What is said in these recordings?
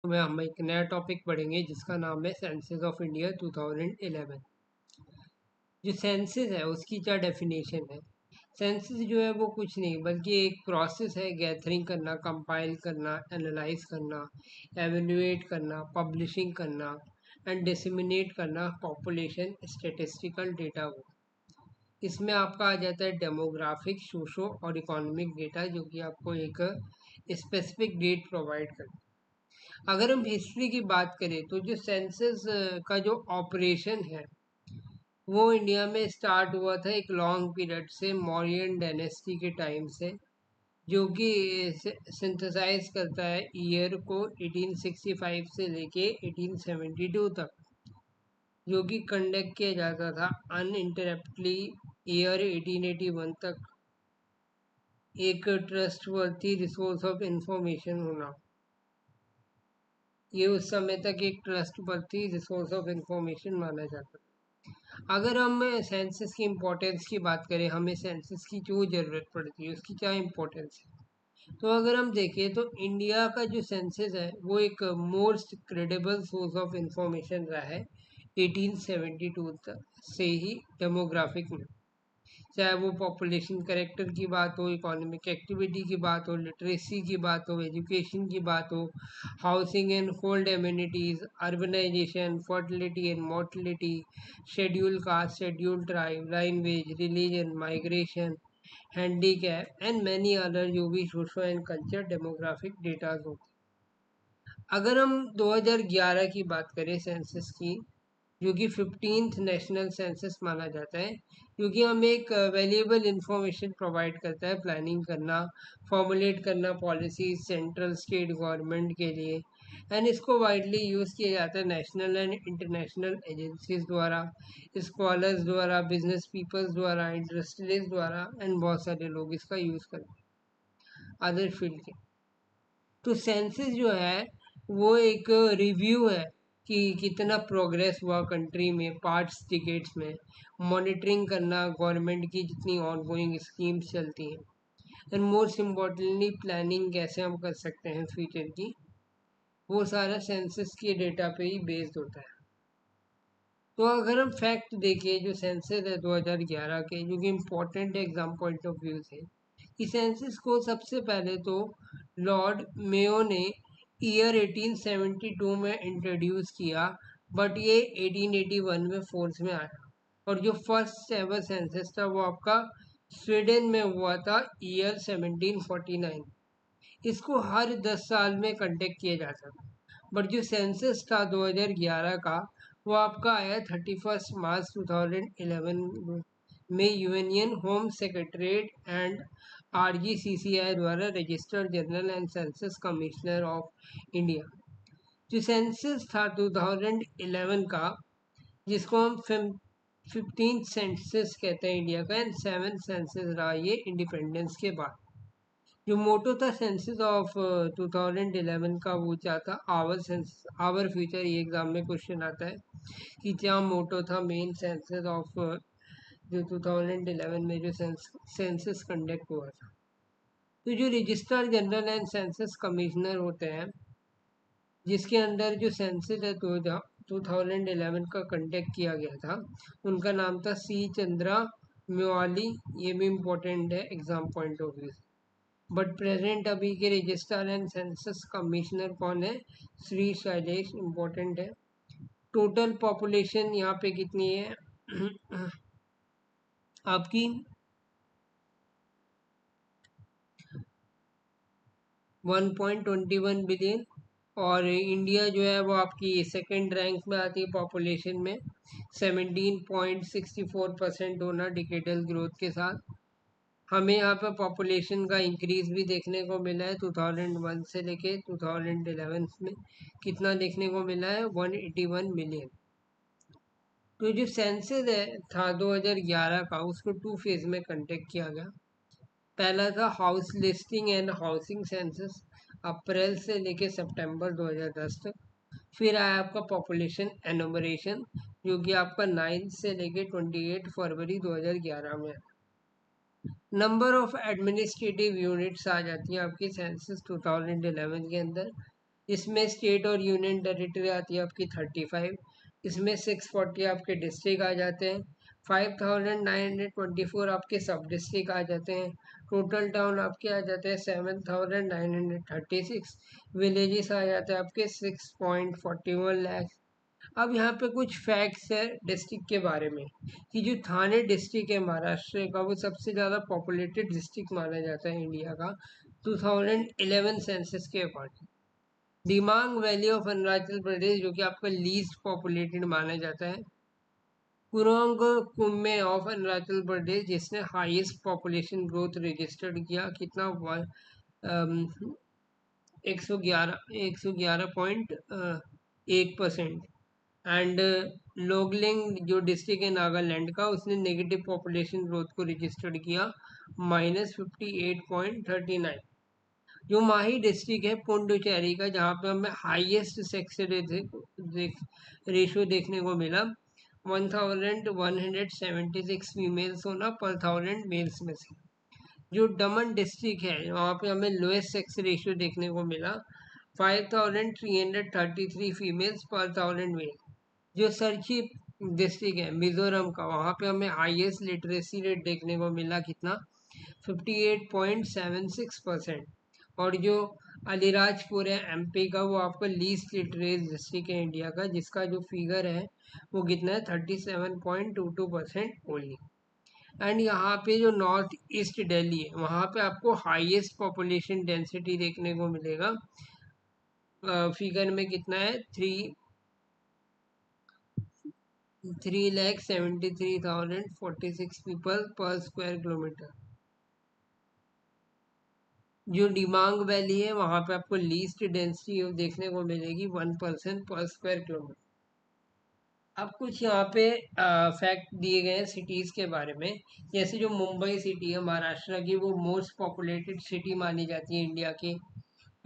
में हम एक नया टॉपिक पढ़ेंगे जिसका नाम है सेंसस ऑफ इंडिया 2011। जो सेंसस है उसकी क्या डेफिनेशन है? सेंसस जो है वो कुछ नहीं बल्कि एक प्रोसेस है, गैथरिंग करना, कंपाइल करना, एनालाइज करना, एवेल्युएट करना, पब्लिशिंग करना एंड डिसेमिनेट करना पॉपुलेशन स्टेटिस्टिकल डेटा को। इसमें आपका आ जाता है डेमोग्राफिक, सोशो और इकोनॉमिक डेटा, जो कि आपको एक स्पेसिफिक डेट प्रोवाइड करता है। अगर हम हिस्ट्री की बात करें तो जो सेंसस का जो ऑपरेशन है वो इंडिया में स्टार्ट हुआ था एक लॉन्ग पीरियड से, मौर्यन डायनेस्टी के टाइम से, जो कि सिंथेसाइज करता है ईयर को 1865 से लेके 1872 तक, जो कि कंडक्ट किया जाता था अनइंटरप्टली ईयर 1881 तक। एक ट्रस्टवर्थी रिसोर्स ऑफ इंफॉर्मेशन होना, ये उस समय तक एक ट्रस्टवर्थी रिसोर्स ऑफ इंफॉर्मेशन माना जाता था। अगर हम सेंसस की इम्पोर्टेंस की बात करें, हमें सेंसस की क्यों ज़रूरत पड़ती है, उसकी क्या इम्पोर्टेंस है, तो अगर हम देखें तो इंडिया का जो सेंसस है वो एक most credible source of information रहा है 1872 तक से ही डेमोग्राफिक में। चाहे वो पॉपुलेशन करेक्टर की बात हो, इकोनॉमिक एक्टिविटी की बात हो, लिटरेसी की बात हो, एजुकेशन की बात हो, housing and hold amenities, urbanisation, fertility and mortality, schedule caste, schedule tribe, language, religion, migration, handicap and many other जो भी social and culture demographic datas होते हैं। अगर हम 2011 की बात करें सेंसस की, जो कि 15th नेशनल सेंसस माना जाता है, क्योंकि हमें एक वैल्यूएबल इंफॉर्मेशन प्रोवाइड करता है प्लानिंग करना, फॉर्मुलेट करना पॉलिसीज सेंट्रल स्टेट गवर्नमेंट के लिए। एंड इसको वाइडली यूज़ किया जाता है नेशनल एंड इंटरनेशनल एजेंसीज द्वारा, स्कॉलर्स द्वारा, बिजनेस पीपल्स द्वारा, इंडस्ट्रीज द्वारा, एंड बहुत सारे लोग इसका यूज़ करते हैं अदर फील्ड के। तो सेंसस जो है वो एक रिव्यू है कि कितना प्रोग्रेस हुआ कंट्री में पार्ट्स डिकेट्स में, मॉनिटरिंग करना गवर्नमेंट की जितनी ऑनगोइंग स्कीम्स चलती हैं, एंड मोस्ट इम्पोर्टेंटली प्लानिंग कैसे हम कर सकते हैं फ्यूचर की, वो सारा सेंसस के डेटा पे ही बेस्ड होता है। तो अगर हम फैक्ट देखें जो सेंसस है 2011 के, जो कि इम्पोर्टेंट है एग्जाम पॉइंट ऑफ व्यू से, इस सेंसस को सबसे पहले तो लॉर्ड मेयो ने ईयर 1872 में इंट्रोड्यूस किया, बट ये 1881 में फोर्स में आया। और जो फर्स्ट एवर सेंसस था वो आपका स्वीडन में हुआ था ईयर 1749। इसको हर 10 साल में कंडक्ट किया जाता था, बट जो सेंसस था 2011 का वो आपका आया 31 मार्च 2011 में यूएन होम सेक्रेटरीट एंड आरजीसीसीआई द्वारा registered general and census commissioner of India. जो सेंसस था 2011 का, जिसको हम 15th सेंसस कहते हैं इंडिया का, एंड 7th सेंसस रहा ये इंडिपेंडेंस के बाद। जो मोटो था सेंसस ऑफ 2011 का वो क्या था, आवर सेंस आवर फ्यूचर। ये एग्जाम में क्वेश्चन आता है कि क्या मोटो था मेन सेंसस ऑफ जो 2011 में जो सेंसस कंडक्ट हुआ था। तो जो registrar general and census commissioner होते हैं, जिसके अंदर जो सेंसस है 2011 का कंडक्ट किया गया था, उनका नाम था सी चंद्रा म्योवाली। ये भी इम्पोर्टेंट है एग्जाम पॉइंट ऑफ व्यू से। बट प्रेजेंट अभी के रजिस्ट्रार एंड सेंसस कमिश्नर कौन है? श्री शैलेश। इम्पोर्टेंट है। टोटल पॉपुलेशन यहाँ पे कितनी है आपकी? 1.21 बिलियन। और इंडिया जो है वो आपकी सेकंड रैंक में आती है पॉपुलेशन में, 17.64% होना डिकेडल ग्रोथ के साथ। हमें यहाँ पर पॉपुलेशन का इंक्रीज भी देखने को मिला है 2001 से लेके 2011 में। कितना देखने को मिला है? 181 मिलियन। तो जो सेंसस है था 2011 का, उसको 2 फेज में कंडक्ट किया गया। पहला था house listing and housing census, अप्रैल से लेके सितंबर 2010 तक। फिर आया आपका पॉपुलेशन एनुमरेशन, जो कि आपका 9 से लेके 28 फरवरी 2011 में। नंबर ऑफ एडमिनिस्ट्रेटिव यूनिट्स आ जाती हैं आपकी सेंसस 2011 के अंदर, इसमें स्टेट और यूनियन टेरिटरी आती है आपकी 35। इसमें 640 आपके डिस्ट्रिक्ट आ जाते हैं। 5924 आपके सब डिस्ट्रिक्ट आ जाते हैं। टोटल टाउन आपके आ जाते हैं 7936। विलेजेस आ जाते हैं आपके 6.41 लाख। अब यहाँ पे कुछ फैक्ट्स है डिस्ट्रिक्ट के बारे में, कि जो थाने डिस्ट्रिक्ट है महाराष्ट्र का, वो सबसे ज़्यादा पॉपुलेटेड डिस्ट्रिक्ट माना जाता है इंडिया का 2011 सेंसस के according. Dimang valley of Arunachal Pradesh जो कि आपका लीस्ट पॉपुलेटेड माना जाता है। कुरोंग कुमे ऑफ अरुणाचल प्रदेश जिसने हाईएस्ट पॉपुलेशन ग्रोथ रजिस्टर्ड किया, कितना 111.1%। एंड लोगलिंग जो डिस्ट्रिक्ट है नागालैंड का, उसने नेगेटिव पॉपुलेशन ग्रोथ को रजिस्टर्ड किया -58.39। जो माही डिस्ट्रिक्ट है पुंडुचेरी का, जहाँ पे हमें हाईएस्ट सेक्स रेशियो देखने को मिला 1176 फीमेल्स होना पर 1000 मेल्स में से। जो दमन डिस्ट्रिक्ट है वहाँ पे हमें लोएस्ट सेक्स रेशियो देखने को मिला 5333 फीमेल्स पर 1000 मेल। जो सरखी डिस्ट्रिक्ट है मिजोरम का, वहाँ पे हमें हाईएस्ट लिटरेसी रेट देखने को मिला, कितना 58.76%। और जो अलीराजपुर है एमपी का, वो आपका लीस्ट लिटरेट डिस्ट्रिक्ट है इंडिया का, जिसका जो फिगर है वो कितना है 37.22% ओनली। एंड यहाँ पे जो नॉर्थ ईस्ट दिल्ली है, वहाँ पे आपको हाईएस्ट पॉपुलेशन डेंसिटी देखने को मिलेगा। फिगर में कितना है 3,73,046 पीपल पर स्क्वायर किलोमीटर। जो डिमांग वैली है वहाँ पे आपको लीस्ट डेंसिटी देखने को मिलेगी 1 पर्सन पर स्क्वायर किलोमीटर। अब कुछ यहाँ पे फैक्ट दिए गए हैं सिटीज़ के बारे में। जैसे जो मुंबई सिटी है महाराष्ट्र की, वो मोस्ट पॉपुलेटेड सिटी मानी जाती है इंडिया की।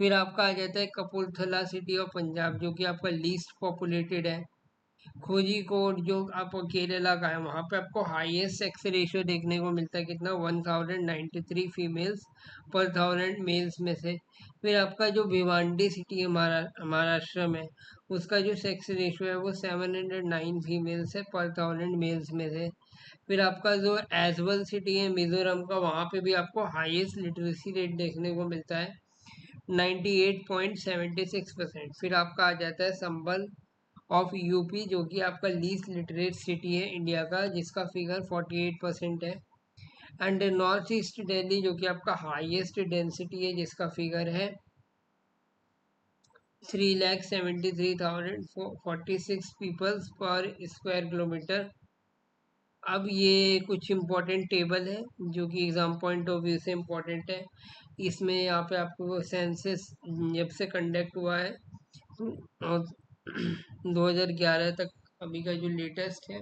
फिर आपका आ जाता है कपूरथला सिटी ऑफ पंजाब, जो कि आपका लीस्ट पॉपुलेटेड है। कोझिकोड जो आप केरला का है, वहाँ पे आपको हाईएस्ट सेक्स रेशियो देखने को मिलता है, कितना 1093 फीमेल्स पर 1000 मेल्स में से। फिर आपका जो भिवांडी सिटी है महाराष्ट्र में, उसका जो सेक्स रेशियो है वो 709 फीमेल्स है पर 1000 मेल्स में से। फिर आपका जो एजवल सिटी है मिजोरम का, वहाँ पे भी आपको हाईएस्ट लिटरेसी रेट देखने को मिलता है 98.76%। फिर आपका आ जाता है संबल ऑफ यूपी, जो कि आपका लीस्ट लिटरेट सिटी है इंडिया का, जिसका फिगर 48% है। एंड नॉर्थ ईस्ट दिल्ली जो कि आपका हाईएस्ट डेंसिटी है, जिसका फिगर है 3,73,046 पीपल्स पर स्क्वायर किलोमीटर। अब ये कुछ इम्पोर्टेंट टेबल है जो कि एग्ज़ाम पॉइंट ऑफ व्यू से इम्पोर्टेंट है। इसमें यहाँ पे आपको सेंसस जब से कंडक्ट हुआ है और 2011 तक अभी का जो लेटेस्ट है,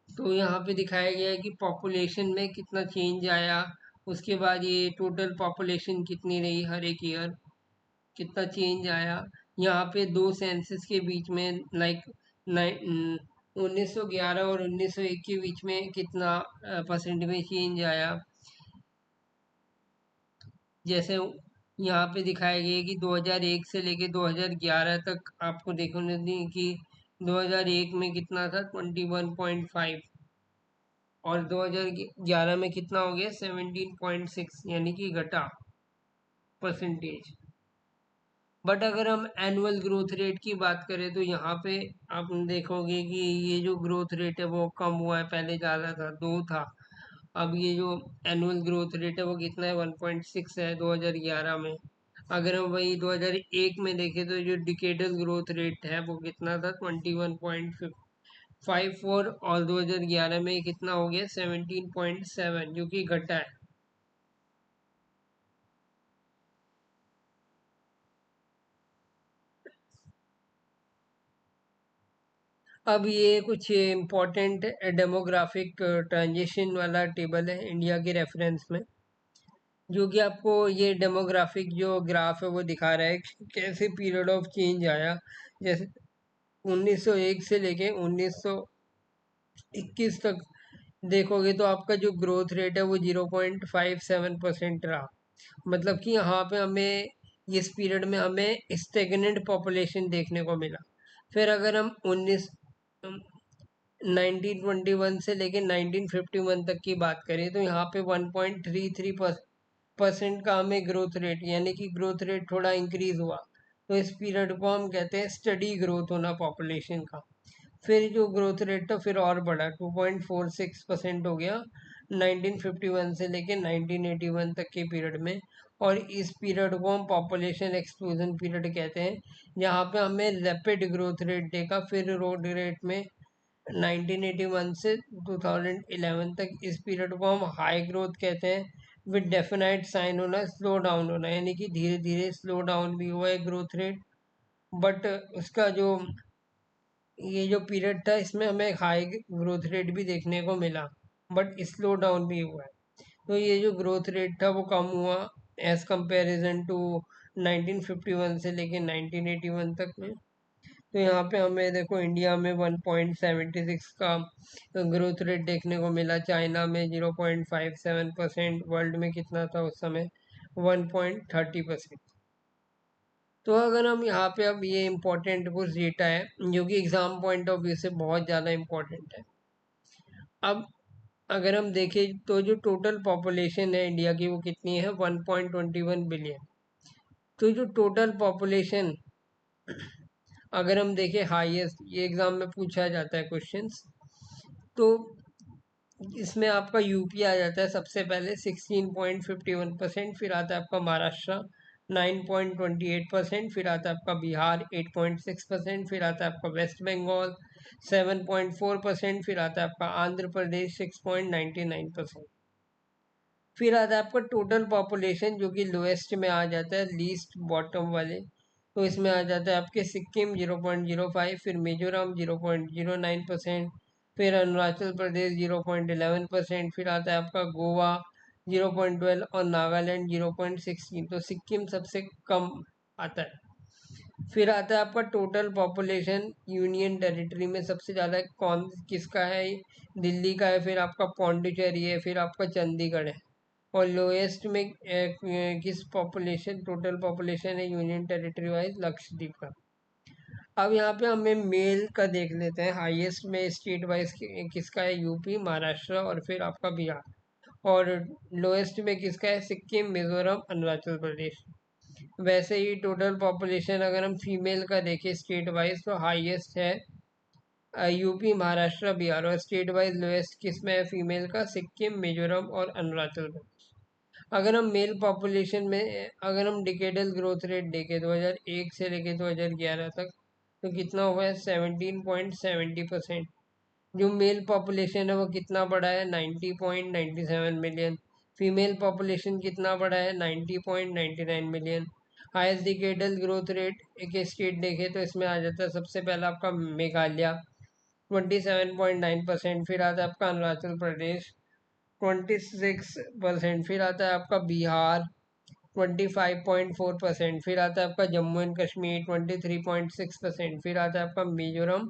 तो यहाँ पे दिखाया गया है कि पॉपुलेशन में कितना चेंज आया। उसके बाद ये टोटल पॉपुलेशन कितनी रही हर एक ईयर, कितना चेंज आया। यहाँ पे दो सेंसस के बीच में लाइक 1911 और 1901 के बीच में कितना परसेंट में चेंज आया। जैसे यहाँ पे दिखाया गया है कि 2001 से लेके 2011 तक आपको देखने दी कि 2001 में कितना था 21.5, और 2011 में कितना हो गया 17.6, यानी कि घटा परसेंटेज। बट अगर हम एनुअल ग्रोथ रेट की बात करें तो यहाँ पे आप देखोगे कि ये जो ग्रोथ रेट है वो कम हुआ है, पहले ज़्यादा था 2 था। अब ये जो एनुअल ग्रोथ रेट है वो कितना है 1.6 है 2011 में। अगर हम वही 2001 में देखें तो जो डिकेडल ग्रोथ रेट है वो कितना था 21.54, और 2011 में कितना हो गया 17.7, जो कि घटा है। अब ये कुछ इम्पोर्टेंट डेमोग्राफिक ट्रांजिशन वाला टेबल है इंडिया के रेफरेंस में, जो कि आपको ये डेमोग्राफिक जो ग्राफ है वो दिखा रहा है कि कैसे पीरियड ऑफ चेंज आया। जैसे 1901 से लेके 1921 तक देखोगे तो आपका जो ग्रोथ रेट है वो 0.57% रहा। मतलब कि यहाँ पे हमें इस पीरियड में हमें स्टेगनेंट पॉपुलेशन देखने को मिला। फिर अगर हम 1921 से लेके 1951 तक की बात करें तो यहाँ पे 1.33% का हमें ग्रोथ रेट, यानी कि ग्रोथ रेट थोड़ा इंक्रीज हुआ। तो इस पीरियड को हम कहते हैं स्टडी ग्रोथ होना पॉपुलेशन का। फिर जो ग्रोथ रेट था फिर और बढ़ा, 2.46% हो गया 1951 से लेके 1981 तक के पीरियड में। और इस पीरियड को हम पॉपुलेशन एक्सप्लोजन पीरियड कहते हैं, जहाँ पे हमें रैपिड ग्रोथ रेट देखा। फिर ग्रोथ रेट में 1981 से 2011 तक इस पीरियड को हम हाई ग्रोथ कहते हैं, विद डेफिनाइट साइन होना स्लो डाउन होना, यानी कि धीरे धीरे स्लो डाउन भी हुआ है ग्रोथ रेट। बट उसका जो ये जो पीरियड था इसमें हमें हाई ग्रोथ रेट भी देखने को मिला, बट स्लो डाउन भी हुआ है। तो ये जो ग्रोथ रेट था वो कम हुआ एज कंपैरिजन टू 1951 से लेके 1981 तक में। तो यहाँ पे हमें देखो इंडिया में 1.76 का ग्रोथ रेट देखने को मिला, चाइना में 0.57%, वर्ल्ड में कितना था उस समय 1.30%। तो अगर हम यहाँ पे अब ये इम्पोर्टेंट कुछ डेटा है जो कि एग्जाम पॉइंट ऑफ व्यू से बहुत ज़्यादा इम्पोर्टेंट है। अब अगर हम देखें तो जो टोटल पॉपुलेशन है इंडिया की वो कितनी है, 1.21 बिलियन। तो जो टोटल पॉपुलेशन अगर हम देखें हाईएस्ट, ये एग्जाम में पूछा जाता है क्वेश्चंस, तो इसमें आपका यूपी आ जाता है सबसे पहले 16.51%, फिर आता है आपका महाराष्ट्र 9.28%, फिर आता है आपका बिहार 8.6%, फिर आता है आपका वेस्ट बंगाल 7.4%, फिर आता है आपका आंध्र प्रदेश 6.99%। फिर आता है आपका टोटल पॉपुलेशन जो कि लोएस्ट में आ जाता है, लीस्ट बॉटम वाले। तो इसमें आ जाता है आपके सिक्किम 0.05, फिर मिजोरम 0.09%, फिर अरुणाचल प्रदेश 0.11%, फिर आता है आपका गोवा 0.12 और नागालैंड 0.16। तो सिक्किम सबसे कम आता है। फिर आता है आपका टोटल पॉपुलेशन यूनियन टेरिटरी में सबसे ज़्यादा कौन किसका है, दिल्ली का है, फिर आपका पौंडीचेरी है, फिर आपका चंडीगढ़ है। और लोएस्ट में किस पॉपुलेशन, टोटल पॉपुलेशन है यूनियन टेरिटरी वाइज, लक्षद्वीप का। अब यहाँ पे हमें मेल का देख लेते हैं, हाईएस्ट में स्टेट वाइज किसका है, यूपी, महाराष्ट्र और फिर आपका बिहार। और लोएस्ट में किसका है, सिक्किम, मिजोरम, अरुणाचल प्रदेश। वैसे ही टोटल पॉपुलेशन अगर हम फीमेल का देखें स्टेट वाइज तो हाईएस्ट है यूपी, महाराष्ट्र, बिहार। और स्टेट वाइज लोएस्ट किस में है फीमेल का, सिक्किम, मिजोरम और अरुणाचल प्रदेश। अगर हम मेल पॉपुलेशन में अगर हम डिकेडल ग्रोथ रेट देखें 2001 से लेके 2011 तक, तो कितना हुआ है 17.70%। जो मेल पॉपुलेशन है वो कितना बढ़ा है 90.97 मिलियन। फीमेल पॉपुलेशन कितना बढ़ा है 90.99 million. Highest decadal growth rate एक स्टेट देखे तो इसमें आ जाता है सबसे पहला आपका मेघालय 27.9%, फिर आता है आपका अरुणाचल प्रदेश 26%, फिर आता है आपका बिहार 25.4%, फिर आता है आपका जम्मू एंड कश्मीर 23.6%, फिर आता है आपका मिजोरम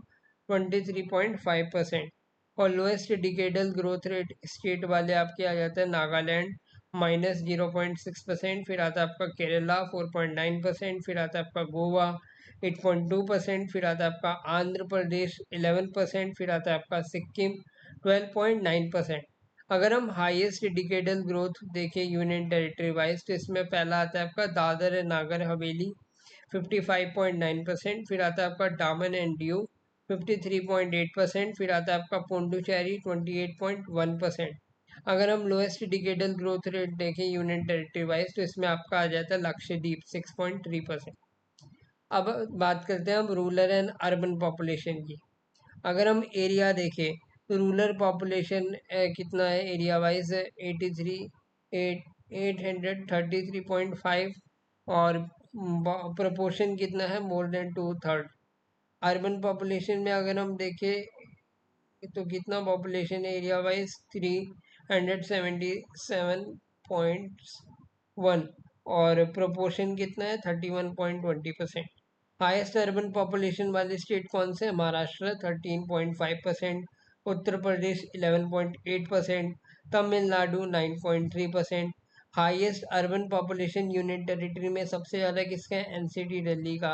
23.5%। और lowest decadal growth rate state वाले आपके आ जाते हैं नागालैंड -0.6%, फिर आता है आपका केरला 4.9%, फिर आता है आपका गोवा 8.2%, फिर आता है आपका आंध्र प्रदेश 11%, फिर आता है आपका सिक्किम 12.9%। अगर हम हाईएस्ट डिकेडल ग्रोथ देखें यूनियन टेरिटरी वाइज तो इसमें पहला आता है आपका दादर एंड नागर हवेली 55.9%, फिर आता है आपका दामन एंड दीव 53.8%, फिर आता है आपका पुडुचेरी 28.1%। अगर हम लोएस्ट डिकेडल ग्रोथ रेट देखें यूनियन टेरिटरी वाइज तो इसमें आपका आ जाता है लक्षद्वीप 6.3%। अब बात करते हैं हम रूरल एंड अर्बन पॉपुलेशन की। अगर हम एरिया देखें तो रूरल पॉपुलेशन कितना है एरिया वाइज, 833.5, और प्रोपोर्शन कितना है मोर देन 2/3। अर्बन पॉपुलेशन में अगर हम देखें तो कितना पॉपुलेशन है एरिया वाइज 377.1, और प्रोपोर्शन कितना है 31.20%। हाईएस्ट अर्बन पॉपुलेशन वाले स्टेट कौन से, Maharashtra 13.5%, Uttar Pradesh 11.8%, Tamil Nadu 9.3%, highest urban population union territory में सबसे ज़्यादा किसका है? एनसीटी दिल्ली का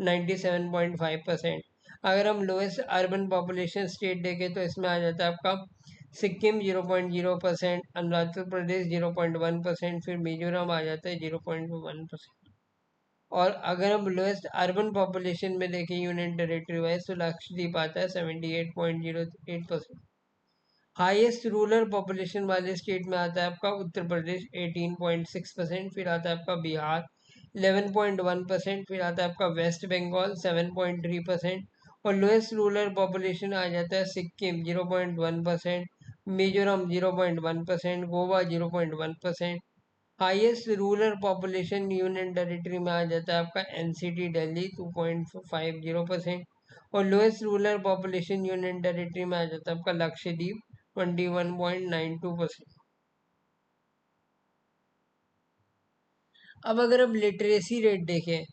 97.5%। अगर हम लोएस्ट अर्बन पॉपुलेशन स्टेट देखें तो इसमें आ जाता है आपका सिक्किम 0.0%, अरुणाचल प्रदेश 0.1%, फिर मिजोरम आ जाता है 0.1%। और अगर हम लोएस्ट अर्बन पॉपुलेशन में देखें यूनियन टेरिटरी वाइज तो लक्षद्वीप आता है 78.08%। हाईएस्ट रूरल पॉपुलेशन वाले स्टेट में आता है आपका उत्तर प्रदेश 18.6%, फिर आता है आपका बिहार 11.1%, फिर आता है आपका वेस्ट बंगाल 7.3%, और लोएस्ट रूरल पॉपुलेशन आ जाता है Sikkim 0.1%, Mizoram 0.1%, Goa 0.1%। Highest rural population union territory में आ जाता है आपका एनसीटी दिल्ली 2.50%, और lowest rural population union territory में आ जाता है आपका लक्षद्वीप 21.92%। अब अगर हम लिटरेसी रेट देखें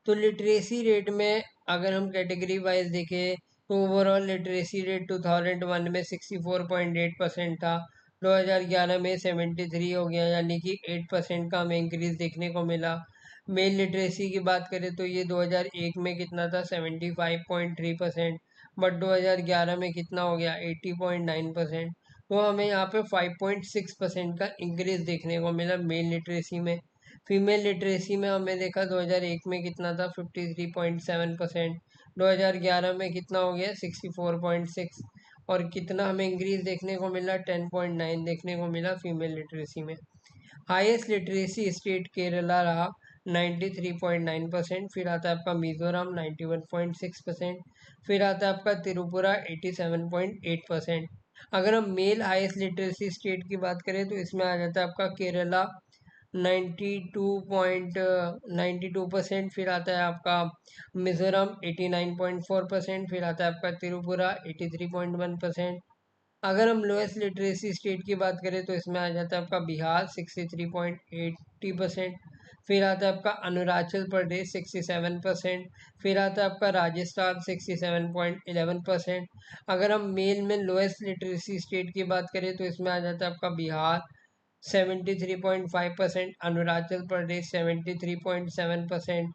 तो लिटरेसी रेट में अगर हम कैटेगरी वाइज देखें तो ओवरऑल लिटरेसी रेट 2001 में 64.8% था, 2011 में 73 हो गया, यानी कि 8% का हमें इंक्रीज देखने को मिला। मेल लिटरेसी की बात करें तो ये 2001 में कितना था? 75.3%, बट 2011 में कितना हो गया? 80.9%। तो हमें यहाँ पे 5.6% का इंक्रीज देखने को मिला मेल लिटरेसी में। फीमेल लिटरेसी में हमने देखा 2001 में कितना था? 53.7%, 2011 में कितना हो गया? 64.6, और कितना हमें इंक्रीज देखने को मिला? 10.9 देखने को मिला फीमेल लिटरेसी में। हाईएस्ट लिटरेसी स्टेट केरला रहा 93.9%, फिर आता है आपका मिजोरम 91.6%, फिर आता है आपका त्रिपुरा 87.8%। अगर हम मेल हाईएस्ट लिटरेसी स्टेट की बात करें तो इसमें आ जाता है आपका केरला 92.92%, फिर आता है आपका मिजोरम 89.4%, फिर आता है आपका त्रिपुरा 83.1%। अगर हम लोएस्ट लिटरेसी स्टेट की बात करें तो इसमें आ जाता है आपका बिहार 63.80%, फिर आता है आपका अरुणाचल प्रदेश 67%, फिर आता है आपका राजस्थान 67.11%। अगर हम मेल में लोएस्ट लिटरेसी स्टेट की बात करें तो इसमें आ जाता है आपका बिहार 73.5%, अरुणाचल प्रदेश 73.7%,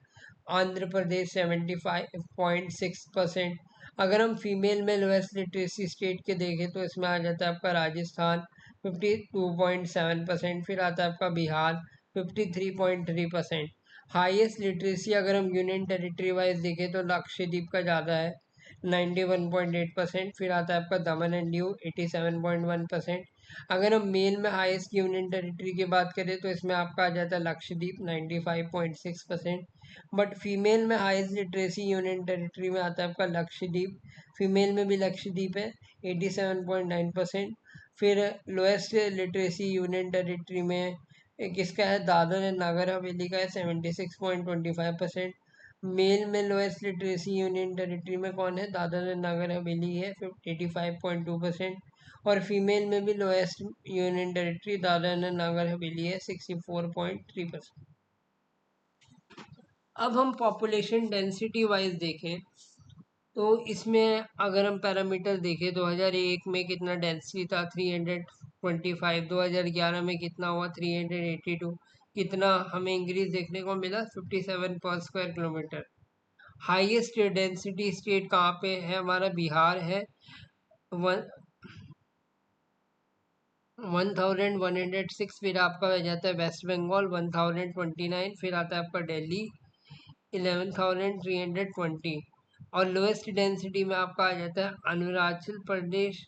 आंध्र प्रदेश 75.6%। अगर हम फीमेल में लोएस्ट लिटरेसी स्टेट के देखें तो इसमें आ जाता है आपका राजस्थान 52.7%, फिर आता है आपका बिहार 53.3%। हाईएस्ट लिटरेसी अगर हम यूनियन टेरिटरी वाइज देखें तो लक्षद्वीप का ज़्यादा है 91.8%, फिर आता है आपका दमन एंड दीव 87.1%। अगर हम मेल में हाईएस्ट यूनियन टेरिटरी की बात करें तो इसमें आपका आ जाता है लक्षद्वीप 95.6%, बट फीमेल में हाईएस्ट लिटरेसी यूनियन टेरिटरी में आता है आपका लक्षद्वीप, फीमेल में भी लक्षद्वीप है 87.9%। फिर लोएस्ट लिटरेसी यूनियन टेरिटरी में किसका है? दादर एंड नागर हवेली का है 76.25%। मेल में लोएस्ट लिटरेसी यूनियन टेरिटरी में कौन है? दादर एंड नागर हवेली है 85.2%, और फीमेल में भी lowest union territory Dadar and Nagar Haveli है 64.3%। अब हम पॉपुलेशन डेंसिटी वाइज देखें तो इसमें अगर हम पैरामीटर देखें 2001 में कितना डेंसिटी था? 325। 2011 में कितना हुआ? 382। कितना हमें इंक्रीज देखने को मिला? 57 पर square kilometre. Highest density state कहाँ पे है? हमारा बिहार है 1106, फिर आपका हो जाता है वेस्ट बंगाल 1029, फिर आता है आपका दिल्ली 11,320, और लोएस्ट डेंसिटी में आपका आ जाता है अरुणाचल प्रदेश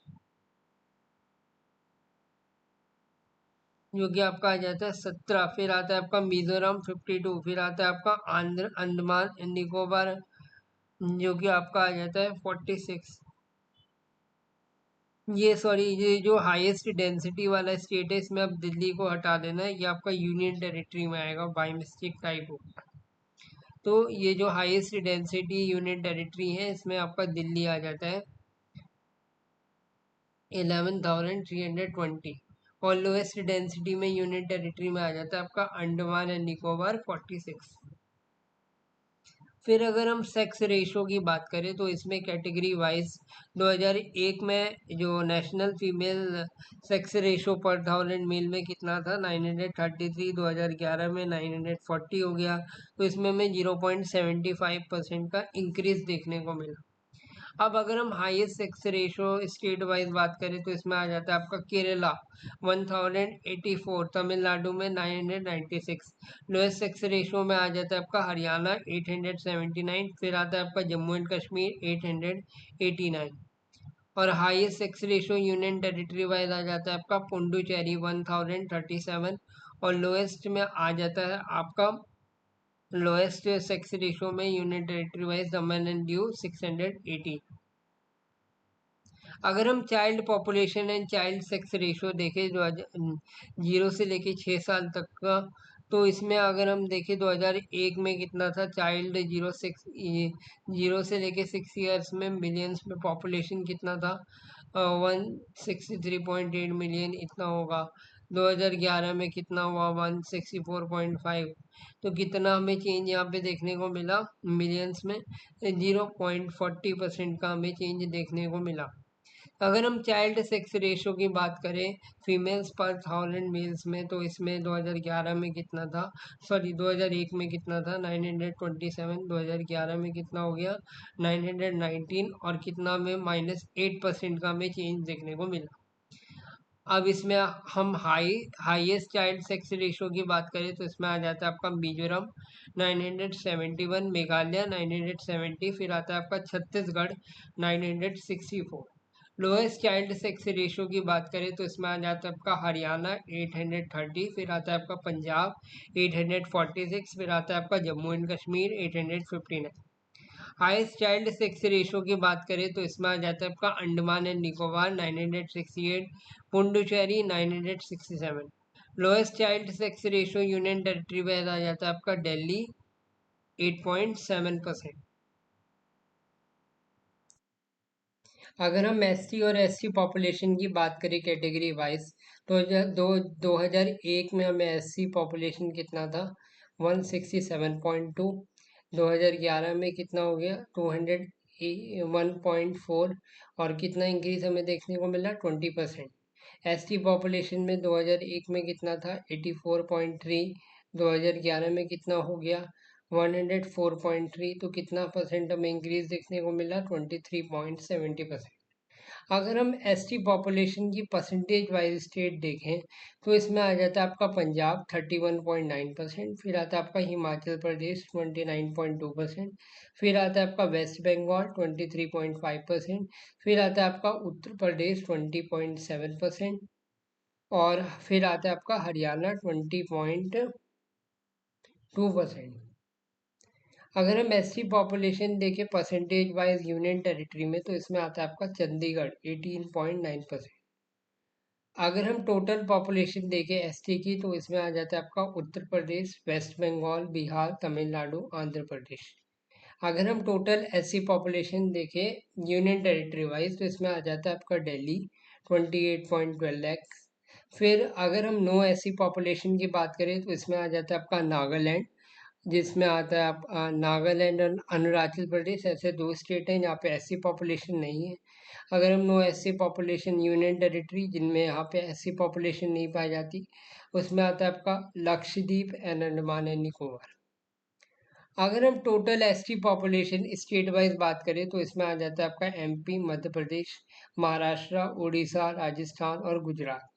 जो कि आपका आ जाता है 17, फिर आता है आपका मिजोरम 52, फिर आता है आपका आंध्र अंडमान एंड निकोबार जो कि आपका आ जाता है 46। ये सॉरी, ये जो हाईएस्ट डेंसिटी वाला स्टेट है इसमें अब दिल्ली को हटा देना है, ये आपका यूनियन टेरिटरी में आएगा, बाई मिस्टेक टाइप हो। तो ये जो हाईएस्ट डेंसिटी यूनियन टेरिटरी है इसमें आपका दिल्ली आ जाता है 11,320, और लोएस्ट डेंसिटी में यूनियन टेरिटरी में आ जाता है आपका अंडमान एंड निकोबार 46। फिर अगर हम सेक्स रेशो की बात करें तो इसमें कैटेगरी वाइज 2001 में जो नेशनल फीमेल सेक्स रेशो पर थाउजेंड मील में कितना था 933, 2011 में 940 हो गया। तो इसमें हमें 0.75% का इंक्रीज देखने को मिला। अब अगर हम highest sex ratio state wise बात करें तो इसमें आ जाता है आपका केरला 1084, तमिलनाडु में 996, लोएस्ट सेक्स रेशो में आ जाता है आपका हरियाणा 879, फिर आता है आपका जम्मू एंड कश्मीर 889, और highest sex ratio union territory wise आ जाता है आपका पुडुचेरी 1037, और लोएस्ट में आ जाता है आपका लोएस्ट सेक्स रेशो में union territory wise Daman and Diu 680। अगर हम child population and child sex ratio देखें जो 0 से लेके 6 साल तक का, तो इसमें अगर हम देखें 2001 में कितना था चाइल्ड 0 से लेके 6 ईयर्स में मिलियंस में पॉपुलेशन कितना था 163.8 मिलियन इतना होगा। 2011 में कितना हुआ 164.5। तो कितना हमें चेंज यहाँ पे देखने को मिला मिलियंस में 0.40% का हमें चेंज देखने को मिला। अगर हम चाइल्ड सेक्स रेशो की बात करें फीमेल्स पर थाउजेंड मेल्स में, तो इसमें 2011 में कितना था, सॉरी 2001 में कितना था 927, 2011 में कितना हो गया 919, और कितना में -8% का हमें चेंज देखने को मिला। अब इसमें हम हाईएस्ट चाइल्ड सेक्स रेशो की बात करें तो इसमें आ जाता है आपका मिजोरम 971, मेघालय 970, फिर आता है आपका Chhattisgarh 964। Lowest child sex ratio की बात करें तो इसमें आ जाता है आपका हरियाणा 830, फिर आता है आपका पंजाब 846, फिर आता है आपका Jammu and Kashmir 859। Highest child sex ratio की बात करें तो इसमें आ जाता है आपका Andaman and Nicobar 968, Puducherry 967। Lowest child sex ratio union territory wise आ जाता है आपका दिल्ली 8.7%। अगर हम एसटी और एससी पॉपुलेशन की बात करें कैटेगरी वाइज, तो 2001 में हमें एससी पॉपुलेशन कितना था 167.2, 2011 में कितना हो गया 201.4, और कितना इंक्रीज हमें देखने को मिला 20%। एसटी पॉपुलेशन में 2001 में कितना था 84.3, 2011 में कितना हो गया 104.3, तो कितना परसेंट हमें इंक्रीज देखने को मिला 23.70%। अगर हम एसटी पॉपुलेशन की परसेंटेज वाइज स्टेट देखें तो इसमें आ जाता है आपका पंजाब 31.9%, फिर आता है आपका हिमाचल प्रदेश 29.2%, फिर आता है आपका वेस्ट बंगाल 23.5%, फिर आता है आपका उत्तर प्रदेश 20.7%, और फिर आता है आपका हरियाणा 20.2%। अगर हम एसटी पॉपुलेशन देखें परसेंटेज वाइज यूनियन टेरिटरी में, तो इसमें आता है आपका चंडीगढ़ 18.9%। अगर हम टोटल पॉपुलेशन देखें एसटी की, तो इसमें आ जाता है आपका उत्तर प्रदेश, वेस्ट बंगाल, बिहार, तमिलनाडु, आंध्र प्रदेश। अगर हम टोटल एससी पॉपुलेशन देखें यूनियन टेरिटरी वाइज, तो इसमें आ जाता है आपका दिल्ली 28.12 लाख। फिर अगर हम नो एससी पॉपुलेशन की बात करें तो इसमें आ जाता है आपका नागालैंड, जिसमें आता है आप नागालैंड और अरुणाचल प्रदेश, ऐसे दो स्टेट हैं जहाँ पे एससी पॉपुलेशन नहीं है। अगर हम no SC population union territory जिनमें यहाँ पे एससी पॉपुलेशन नहीं पाई जाती, उसमें आता है आपका लक्षद्वीप एंड अंडमान एंड निकोबार। अगर हम total ST population state wise बात करें तो इसमें आ जाता है आपका एमपी, मध्य प्रदेश, महाराष्ट्र, उड़ीसा, राजस्थान और Gujarat.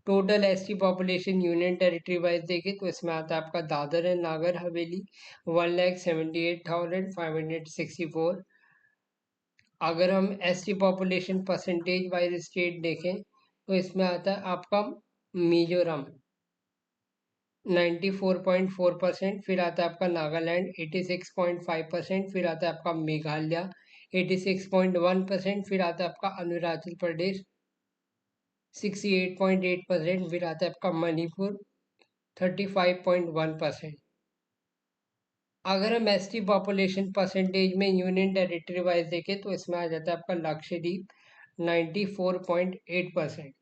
Total ST population union territory wise देखें तो इसमें आता है आपका दादर एंड नागर हवेली 1,78,564। अगर हम ST population percentage wise state देखें तो इसमें आता है आपका मिजोरम 94.4%, फिर आता है आपका नागालैंड 86.5%, फिर आता है आपका मेघालय 86.1%, फिर आता है आपका अरुणाचल प्रदेश 68.8%, फिर आता है आपका मणिपुर 35.1%। अगर हम एसटी पॉपुलेशन परसेंटेज में यूनियन टेरिटरी वाइज देखें तो इसमें आ जाता है आपका लक्षद्वीप 94.8%।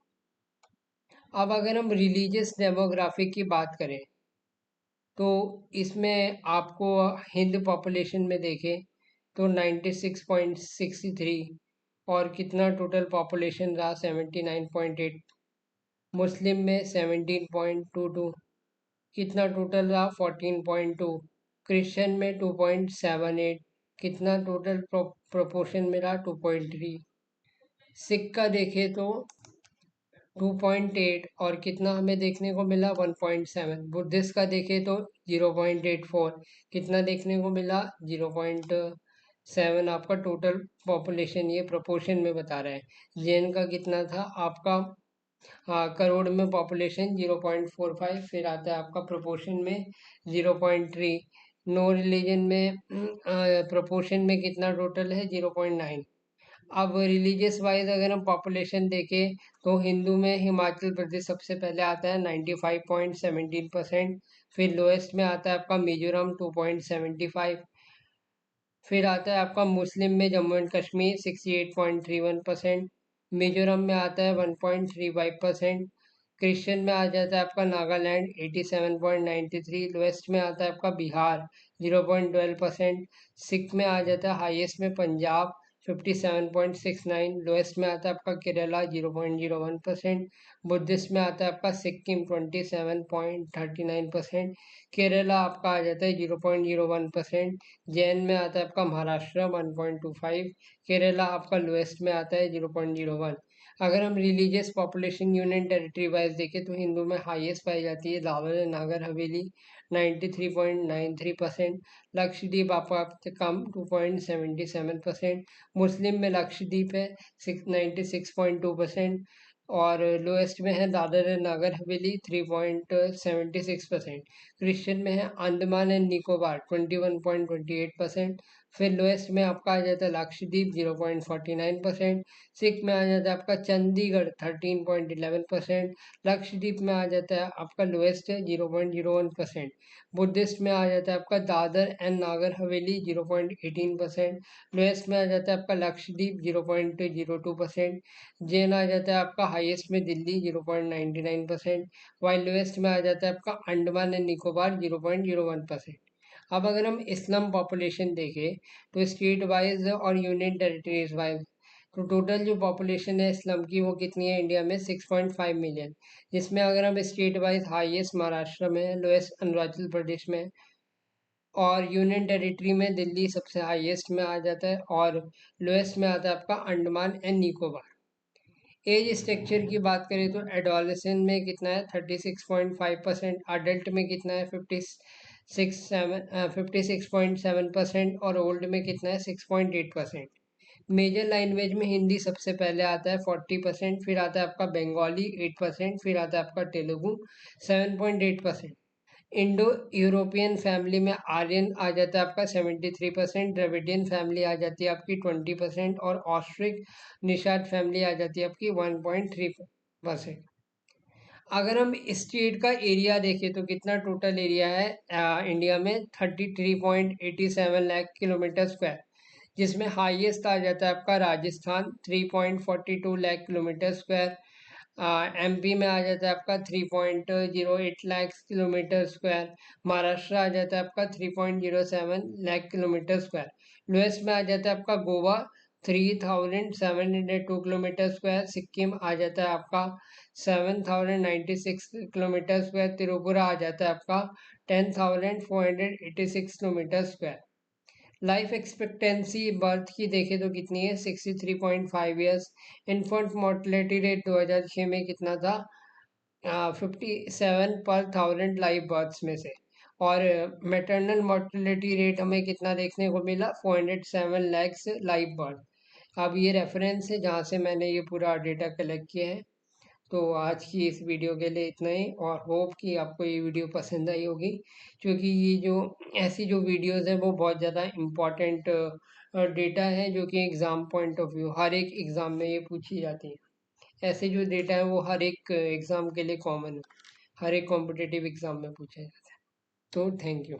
अब अगर हम रिलीजियस डेमोग्राफिक की बात करें तो इसमें आपको हिंद पॉपुलेशन में देखें तो 96.63, और कितना टोटल पॉपुलेशन रहा 79.8। मुस्लिम में 17.22, कितना टोटल रहा 14.2। क्रिश्चियन में 2.78, कितना टोटल प्रोपोर्शन में रहा 2.3। सिख का देखें तो 2.8, और कितना हमें देखने को मिला 1.7। बुद्धिस्ट का देखें तो 0.84, कितना देखने को मिला 0.7। आपका टोटल पॉपुलेशन ये प्रोपोर्शन में बता रहा है। जैन का कितना था आपका, करोड़ में पॉपुलेशन 0.45, फिर आता है आपका प्रोपोर्शन में 0.3। नो रिलीजन में प्रोपोर्शन में कितना टोटल है 0.9। अब रिलीजियस वाइज अगर हम पॉपुलेशन देखें तो हिंदू में हिमाचल प्रदेश सबसे पहले आता है 95.17%। फिर लोएस्ट में आता है आपका मिजोरम 2.75। फिर आता है आपका मुस्लिम में जम्मू एंड कश्मीर 68.31%। मिजोरम में आता है 1.35%। क्रिश्चियन में आ जाता है आपका नागालैंड 87.93। लोएस्ट में आता है आपका बिहार 0.12%। सिख में आ जाता है हाईएस्ट में पंजाब 57.69। लोएस्ट में आता है आपका केरला 0.01%। बुद्धिस्ट में आता है आपका सिक्किम 27.39%। केरला आपका आ जाता है 0.01%। जैन में आता है आपका महाराष्ट्र 1.25। केरला आपका लोएस्ट में आता है 0.01। अगर हम religious population union territory wise देखें तो हिंदू में हाईएस्ट पाई जाती है दादर एंड नागर हवेली 93.93%। लक्षद्वीप आपका कम 2.77%। मुस्लिम में लक्षद्वीप है 96.2%, और लोएस्ट में है दादर एंड नागर हवेली 3.76%। क्रिश्चियन में है अंडमान एंड निकोबार 21.28%। फिर लोएस्ट में आपका आ जाता है लक्षद्वीप 0.49%। सिख में आ जाता है आपका चंडीगढ़ 13.11%। लक्षद्वीप में आ जाता है आपका लोएस्ट है 0.01%। बुद्धिस्ट में आ जाता है आपका दादर एंड नागर हवेली 0.18%। लोएस्ट में आ जाता है आपका लक्षद्वीप 0.02%। जैन आ जाता है आपका हाईएस्ट में दिल्ली 0.99%। वाइल लोएस्ट में आ जाता है आपका अंडमान एंड निकोबार 0.01%। अब अगर हम इस्लाम पॉपुलेशन देखें तो स्टेट वाइज और यूनियन टेरिटरीज वाइज, तो टोटल जो पॉपुलेशन है इस्लाम की वो कितनी है इंडिया में 6.5 मिलियन। जिसमें अगर हम स्टेट वाइज हाईएस्ट महाराष्ट्र में है, लोएस्ट अरुणाचल प्रदेश में, और यूनियन टेरिटरी में दिल्ली सबसे हाईएस्ट में आ जाता है, और लोएस्ट में आता है आपका Andaman and Nicobar. Age structure की बात करें तो एडोलेसेंट में कितना है 36.5%। अडल्ट में कितना है 56.7%, और ओल्ड में कितना है 6.8%। मेजर लैंग्वेज में हिंदी सबसे पहले आता है 40%, फिर आता है आपका बंगाली 8%, फिर आता है आपका तेलुगु 7.8%। इंडो यूरोपियन फैमिली में आर्यन आ जाता है आपका 73%। द्रविडियन फैमिली आ जाती है आपकी 20%, और ऑस्ट्रिक निषाद फैमिली आ जाती है आपकी 1.3%। अगर हम स्टेट का एरिया देखें तो कितना टोटल एरिया है इंडिया में 33.87 लाख किलोमीटर स्क्वायर। जिसमें हाईएस्ट आ जाता है आपका Rajasthan 3.42 lakh kilometre square. MP में आ जाता है आपका 3.08 लाख किलोमीटर स्क्वायर। महाराष्ट्र आ जाता है आपका 3.07 लाख किलोमीटर स्क्वायर। लोएस्ट में आ जाता है आपका गोवा 3702 किलोमीटर स्क्वायर। सिक्किम आ जाता है आपका 7096 किलोमीटर स्क्वायर। त्रिपुरा आ जाता है आपका 10486 kilometre square. Life expectancy birth की देखें तो कितनी है 63.5 ईयर्स। इन्फेंट मोर्टलिटी रेट 2006 में कितना था 57 पर 1000 लाइव बर्थ्स में से। और मैटरनल मोर्टलिटी रेट हमें कितना देखने को मिला 407 लैक्स लाइव बर्थ। अब ये रेफरेंस है जहाँ से मैंने ये पूरा डेटा कलेक्ट किया है। तो आज की इस वीडियो के लिए इतना ही, और होप कि आपको ये वीडियो पसंद आई होगी, क्योंकि ये जो ऐसी जो वीडियोस है वो बहुत ज़्यादा इम्पॉर्टेंट डेटा है जो कि एग्ज़ाम पॉइंट ऑफ व्यू हर एक एग्ज़ाम में ये पूछी जाती है। ऐसे जो डेटा है वो हर एक एग्ज़ाम के लिए कॉमन है, हर एक कॉम्पिटिटिव एग्ज़ाम में पूछा जाता है। तो थैंक यू।